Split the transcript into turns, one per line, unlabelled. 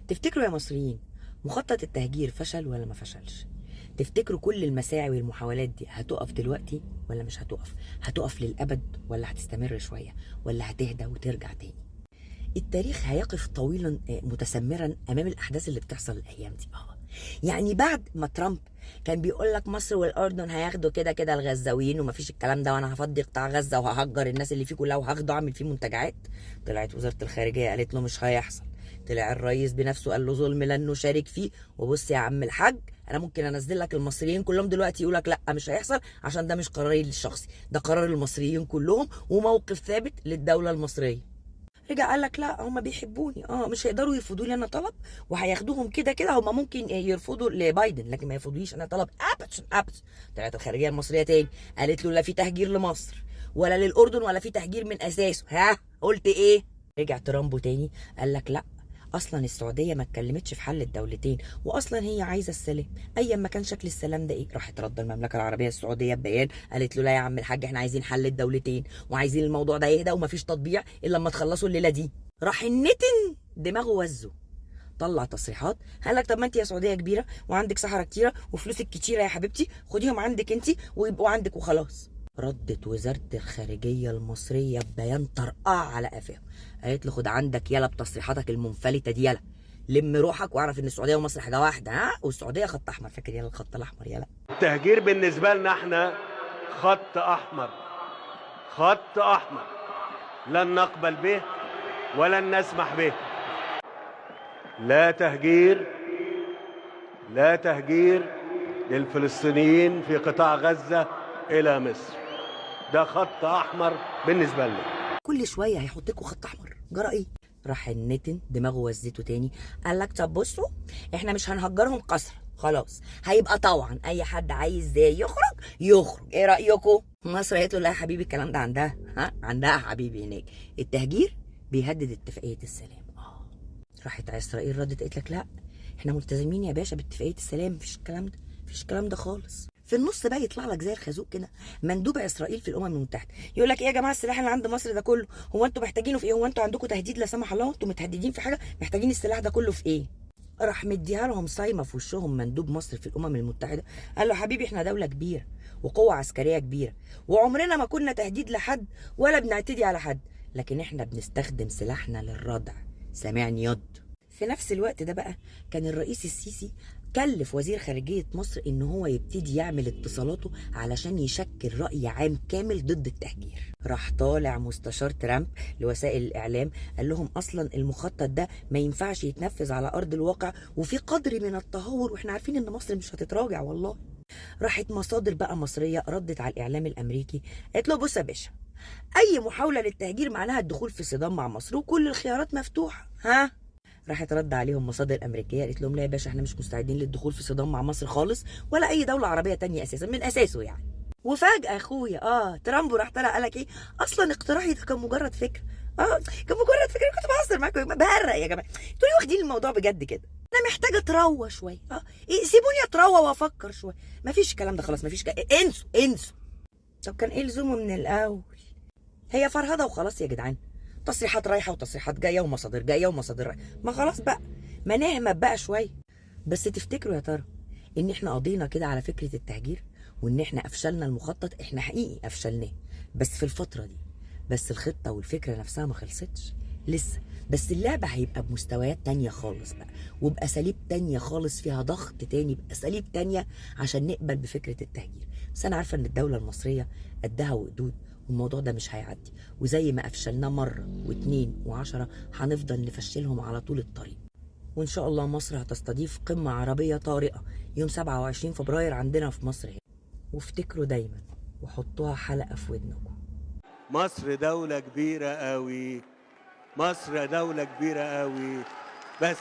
تفتكروا يا مصريين مخطط التهجير فشل ولا ما فشلش؟ تفتكروا كل المساعي والمحاولات دي هتقف دلوقتي ولا مش هتقف؟ هتقف للأبد ولا هتستمر شوية ولا هتهدى وترجع تاني؟ التاريخ هيقف طويلا متسمرا امام الاحداث اللي بتحصل الايام دي. يعني بعد ما ترامب كان بيقول لك مصر والاردن هياخدوا كده كده الغزاويين ومفيش الكلام ده، وانا هفضي قطاع غزه وههجر الناس اللي فيه كلها وهاخده اعمل فيه منتجعات، طلعت وزاره الخارجيه قالت له مش هيحصل. طلع الرئيس بنفسه قال له ظلم لن نشارك فيه. وبص يا عم الحاج، انا ممكن انزل لك المصريين كلهم دلوقتي يقول لك لا مش هيحصل عشان ده مش قراري الشخصي، ده قرار المصريين كلهم وموقف ثابت للدوله المصريه. رجع قال لك لا هم بيحبوني، مش هيقدروا يرفضوا لي انا طلب، وهياخدوهم كده كده. هم ممكن يرفضوا لبايدن لكن ما يرفضوليش انا طلب ابدا ابدا. طلعت الخارجيه المصريه تاني قالت له لا في تهجير لمصر ولا للاردن ولا في تهجير من اساسه. ها قلت ايه؟ رجع ترامبو تاني قال لك لا اصلا السعوديه ما اتكلمتش في حل الدولتين واصلا هي عايزه السلام ايا ما كان شكل السلام ده ايه. راحت رد المملكه العربيه السعوديه ببيان قالت له لا يا عم الحاج احنا عايزين حل الدولتين وعايزين الموضوع ده يهدى ومفيش تطبيع الا لما تخلصوا الليله دي. راح النتن دماغه وزه، طلع تصريحات قال لك طب ما انت يا سعوديه كبيره وعندك صحراء كتيره وفلوسك كتيره يا حبيبتي، خديهم عندك انت ويبقوا عندك وخلاص. ردت وزاره الخارجيه المصريه ببيان طرقع على قفاه، قالت له خد عندك يلا بتصريحاتك المنفلته دي، يلا لم روحك واعرف ان السعوديه ومصر حاجه واحده. والسعوديه خط احمر، فاكر يلا الخط الاحمر يلا.
التهجير بالنسبه لنا احنا خط احمر، خط احمر لن نقبل به ولن نسمح به. لا تهجير، لا تهجير للفلسطينيين في قطاع غزه الى مصر، ده خط احمر بالنسبه لنا.
كل شويه هيحط لكم خط احمر، جرى ايه؟ راح النتن دماغه وزته تاني قال لك طب بصوا احنا مش هنهجرهم قسرا، خلاص هيبقى طوعا اي حد عايز يخرج يخرج، ايه رايكم؟ مصر قالت له لا يا حبيبي الكلام ده عندها، عندها حبيبي هناك التهجير بيهدد اتفاقيه السلام. راحت اسرائيل ردت قالت لك لا احنا ملتزمين يا باشا باتفاقيه السلام، مفيش الكلام ده، مفيش الكلام ده خالص. في النص بقى يطلع لك زي الخازوق كده مندوب اسرائيل في الامم المتحده يقول لك ايه يا جماعه السلاح اللي عند مصر ده كله هو انتوا محتاجينه في ايه؟ هو انتوا عندكم تهديد لا سمح الله؟ انتوا متهددين في حاجه؟ محتاجين السلاح ده كله في ايه؟ راح مديها لهم صايمه في وشهم مندوب مصر في الامم المتحده قال له حبيبي احنا دوله كبيره وقوه عسكريه كبيره وعمرنا ما كنا تهديد لحد ولا بنعتدي على حد، لكن احنا بنستخدم سلاحنا للردع، سامعني ياض. في نفس الوقت ده بقى كان الرئيس السيسي كلف وزير خارجية مصر ان هو يبتدي يعمل اتصالاته علشان يشكل رأي عام كامل ضد التهجير. راح طالع مستشار ترامب لوسائل الاعلام قال لهم اصلا المخطط ده ما ينفعش يتنفذ على ارض الواقع وفي قدر من التهور واحنا عارفين ان مصر مش هتتراجع والله. راحت مصادر بقى مصرية ردت على الاعلام الامريكي قالت له بص يا باشا اي محاولة للتهجير معناها الدخول في صدام مع مصر وكل الخيارات مفتوحة. راحت رد عليهم مصادر امريكيه قالت لهم لا يا باشا احنا مش مستعدين للدخول في صدام مع مصر خالص ولا اي دوله عربيه تانية اساسا من اساسه يعني. وفجاه اخويا ترامب راح طلع قال لك ايه اصلا اقتراحي ده كان مجرد فكره، كان مجرد فكره، كنت بهزر معاكم بهرق يا جماعه، انتوا ليه واخدين الموضوع بجد كده؟ انا محتاجه اتروى شويه، سيبوني اتروى وافكر شويه. مفيش الكلام ده خلاص، مفيش انسوا انسوا. طب كان ايه لزومه من الاول؟ هي فرهده وخلاص يا جدعان، تصريحات رايحه وتصريحات جايه ومصادر جايه ومصادر رايحه، ما خلاص بقى ما نهمل بقى شويه. بس تفتكروا يا ترى ان احنا قضينا كده على فكره التهجير وان احنا افشلنا المخطط؟ احنا حقيقي افشلناه بس في الفتره دي، بس الخطه والفكره نفسها ما خلصتش لسه، بس اللعبه هيبقى بمستويات تانية خالص بقى وباساليب تانية خالص فيها ضغط تاني باساليب تانية عشان نقبل بفكره التهجير. بس انا عارفه ان الدوله المصريه قدها وقدود والموضوع ده مش هيعدي، وزي ما افشلناه مره واتنين وعشرة هنفضل نفشلهم على طول الطريق. وان شاء الله مصر هتستضيف قمه عربيه طارئه يوم 27 فبراير عندنا في مصر هنا. وافتكروا دايما وحطوها حلقه في ودنكم،
مصر دولة كبيرة قوي، مصر دولة كبيرة قوي. بس